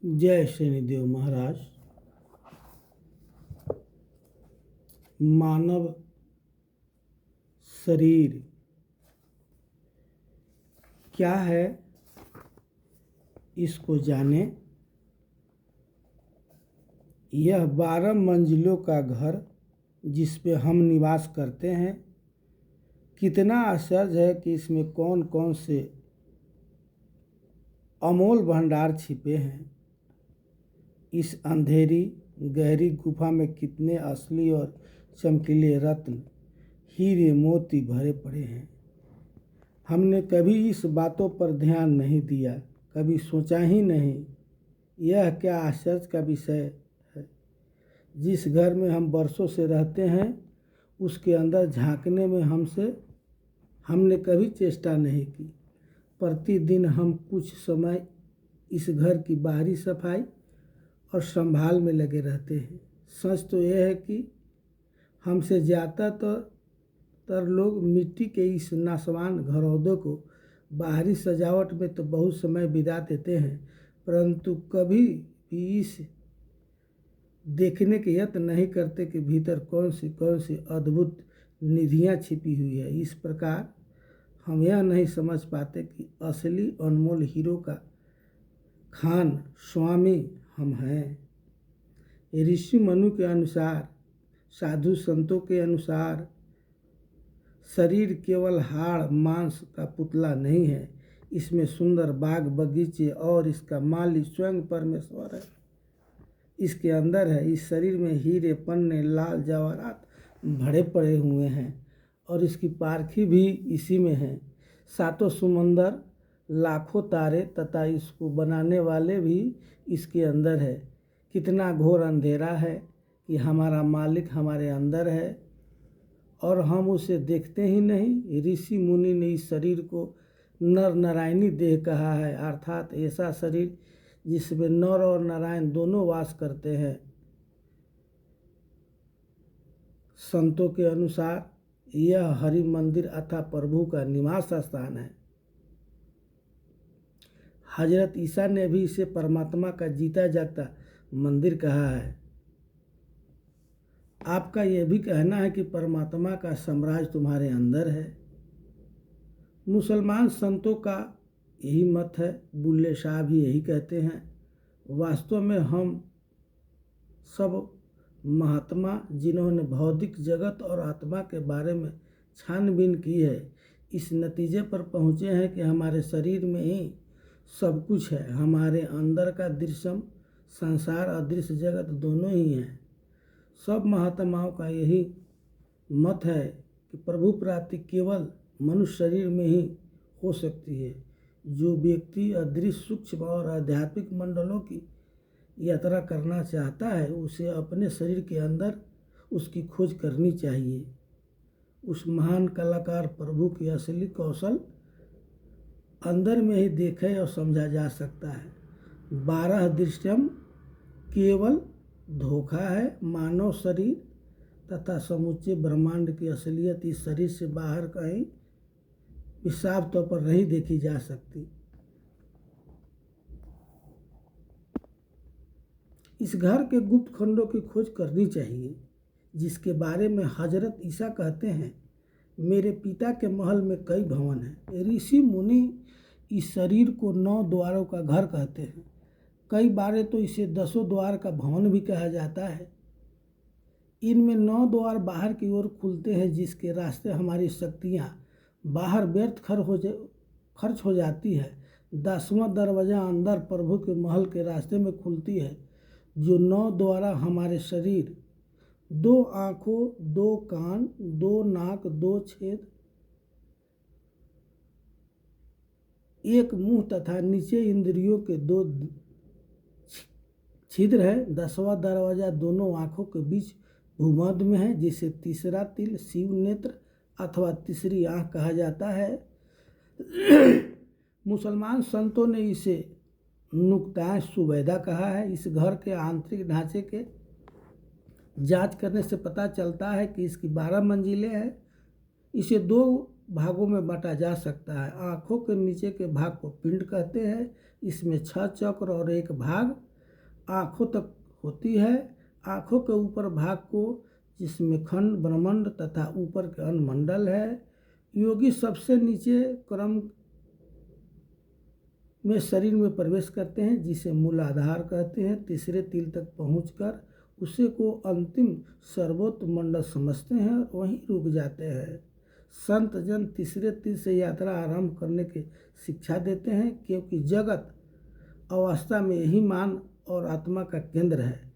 जय शनिदेव महाराज। मानव शरीर क्या है, इसको जाने। यह 12 मंजिलों का घर जिस पे हम निवास करते हैं, कितना आश्चर्य है कि इसमें कौन कौन से अमोल भंडार छिपे हैं। इस अंधेरी गहरी गुफा में कितने असली और चमकीले रत्न, हीरे मोती भरे पड़े हैं। हमने कभी इस बातों पर ध्यान नहीं दिया, कभी सोचा ही नहीं। यह क्या आश्चर्य का विषय है। जिस घर में हम बरसों से रहते हैं, उसके अंदर झांकने में हमने कभी चेष्टा नहीं की। प्रतिदिन हम कुछ समय इस घर की बाहरी सफाई और संभाल में लगे रहते हैं। सच तो यह है कि हमसे ज़्यादातर लोग मिट्टी के इस नासवान घरौंदे को बाहरी सजावट में तो बहुत समय बिता देते हैं, परंतु कभी भी इस देखने के यत्न नहीं करते कि भीतर कौन सी अद्भुत निधियाँ छिपी हुई है। इस प्रकार हम यह नहीं समझ पाते कि असली अनमोल हीरो का खान स्वामी हम हैं। ऋषि मनु के अनुसार, साधु संतों के अनुसार, शरीर केवल हाड़ मांस का पुतला नहीं है। इसमें सुंदर बाग बगीचे और इसका मालिक स्वयं परमेश्वर है। इसके अंदर है। इस शरीर में हीरे पन्ने लाल जवाहरात भरे पड़े हुए हैं और इसकी पारखी भी इसी में है। सातों समंदर, लाखों तारे तथा इसको बनाने वाले भी इसके अंदर है। कितना घोर अंधेरा है कि हमारा मालिक हमारे अंदर है और हम उसे देखते ही नहीं। ऋषि मुनि ने इस शरीर को नर नारायणी देह कहा है, अर्थात ऐसा शरीर जिसमें नर और नारायण दोनों वास करते हैं। संतों के अनुसार यह हरि मंदिर अथवा प्रभु का निवास स्थान है। हजरत ईसा ने भी इसे परमात्मा का जीता जागता मंदिर कहा है। आपका यह भी कहना है कि परमात्मा का साम्राज्य तुम्हारे अंदर है। मुसलमान संतों का यही मत है, बुल्ले शाह भी यही कहते हैं। वास्तव में हम सब महात्मा जिन्होंने भौतिक जगत और आत्मा के बारे में छानबीन की है, इस नतीजे पर पहुँचे हैं कि हमारे शरीर में ही सब कुछ है। हमारे अंदर का दृश्यम संसार और दृश्य जगत दोनों ही हैं। सब महात्माओं का यही मत है कि प्रभु प्राप्ति केवल मनुष्य शरीर में ही हो सकती है। जो व्यक्ति अदृश्य सूक्ष्म और आध्यात्मिक मंडलों की यात्रा करना चाहता है, उसे अपने शरीर के अंदर उसकी खोज करनी चाहिए। उस महान कलाकार प्रभु की असली कौशल अंदर में ही देखे और समझा जा सकता है। 12 दृश्यम केवल धोखा है। मानव शरीर तथा समूचे ब्रह्मांड की असलियत इस शरीर से बाहर कहीं भी साफ तौर पर नहीं देखी जा सकती। इस घर के गुप्त खंडों की खोज करनी चाहिए, जिसके बारे में हजरत ईसा कहते हैं, मेरे पिता के महल में कई भवन हैं। ऋषि मुनि इस शरीर को 9 द्वारों का घर कहते हैं। कई बार तो इसे 10 द्वार का भवन भी कहा जाता है। इनमें 9 द्वार बाहर की ओर खुलते हैं, जिसके रास्ते हमारी शक्तियाँ बाहर व्यर्थ खर्च हो जाती है। 10वां दरवाज़ा अंदर प्रभु के महल के रास्ते में खुलती है। जो 9 द्वारा हमारे शरीर, 2 आँखों, 2 कान, 2 नाक, 2 छेद, 1 मुंह तथा नीचे इंद्रियों के 2 छिद्र है। 10वां दरवाजा दोनों आँखों के बीच भूमध्य में है, जिसे तीसरा तिल शिव नेत्र अथवा तीसरी आँख कहा जाता है। मुसलमान संतों ने इसे नुक्ताए सुबैदा कहा है। इस घर के आंतरिक ढांचे के जांच करने से पता चलता है कि इसकी 12 मंजिलें हैं। इसे 2 भागों में बांटा जा सकता है। आँखों के नीचे के भाग को पिंड कहते हैं। इसमें 6 चक्र और 1 भाग आँखों तक होती है। आँखों के ऊपर भाग को, जिसमें खंड, ब्रह्मांड तथा ऊपर के अनुमंडल है। योगी सबसे नीचे क्रम में शरीर में प्रवेश करते हैं, जिसे मूलाधार कहते हैं। तीसरे तिल तक पहुंचकर उसे को अंतिम सर्वोत्तम मंडल समझते हैं और वहीं रुक जाते हैं। संत जन तीसरे तिल से यात्रा आरंभ करने की शिक्षा देते हैं, क्योंकि जगत अवस्था में यही मान और आत्मा का केंद्र है।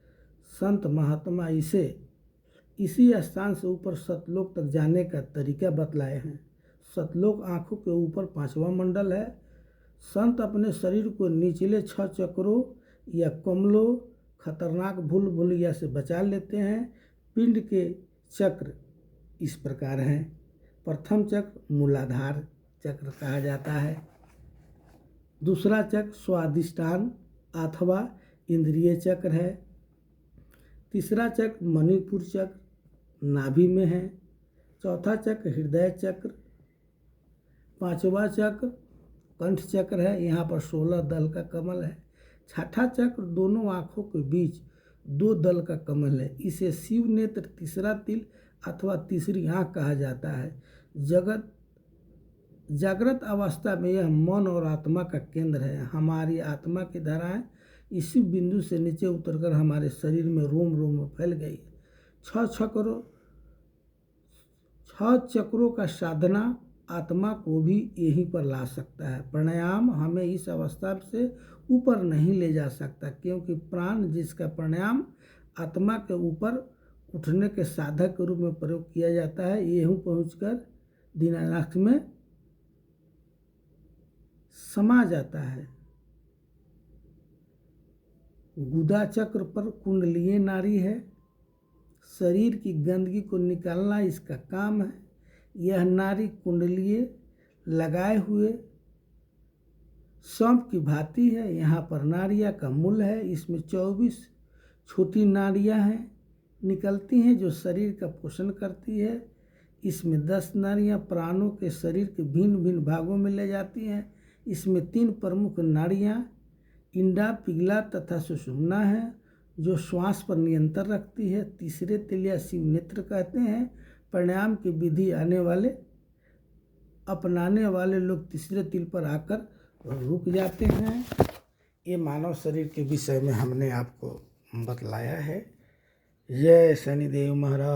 संत महात्मा इसी स्थान से ऊपर सतलोक तक जाने का तरीका बतलाए हैं। सतलोक आँखों के ऊपर 5वां मंडल है। संत अपने शरीर को निचले 6 चक्रों या कमलों, खतरनाक भूल भुलैया से बचा लेते हैं। पिंड के चक्र इस प्रकार हैं। प्रथम चक्र मूलाधार चक्र कहा जाता है। दूसरा चक्र स्वादिष्ठान अथवा इंद्रिय चक्र है। तीसरा चक्र मणिपुर चक्र नाभि में है। चौथा चक्र हृदय चक्र। पांचवा चक्र कंठ चक्र है, यहाँ पर 16 दल का कमल है। छठा चक्र दोनों आँखों के बीच 2 दल का कमल है। इसे शिव नेत्र तीसरा तिल अथवा तीसरी आँख कहा जाता है। जागृत अवस्था में यह मन और आत्मा का केंद्र है। हमारी आत्मा की धाराएं इसी बिंदु से नीचे उतरकर हमारे शरीर में रोम रोम में फैल गई है। 6 चक्रों का साधना आत्मा को भी यहीं पर ला सकता है। प्राणायाम हमें इस अवस्था से ऊपर नहीं ले जा सकता, क्योंकि प्राण जिसका प्राणायाम आत्मा के ऊपर उठने के साधक के रूप में प्रयोग किया जाता है, यहीं पहुंचकर दिनानाथ में समा जाता है। गुदा चक्र पर कुंडलीय नाड़ी है। शरीर की गंदगी को निकालना इसका काम है। यह नाड़ी कुंडलीय लगाए हुए सांप की भांति है। यहाँ पर नाड़ियाँ का मूल है। इसमें 24 छोटी नाड़ियाँ हैं निकलती हैं, जो शरीर का पोषण करती है। इसमें 10 नाड़ियाँ प्राणों के शरीर के भिन्न भिन्न भागों में ले जाती हैं। इसमें 3 प्रमुख नाड़ियाँ इंडा, पिगला तथा सुषुम्ना है, जो श्वास पर नियंत्रण रखती है। तीसरे तिल या शिव नेत्र कहते हैं। प्राणायाम की विधि अपनाने वाले लोग तीसरे तिल पर आकर रुक जाते हैं। ये मानव शरीर के विषय में हमने आपको बतलाया है। जय शनिदेव महाराज।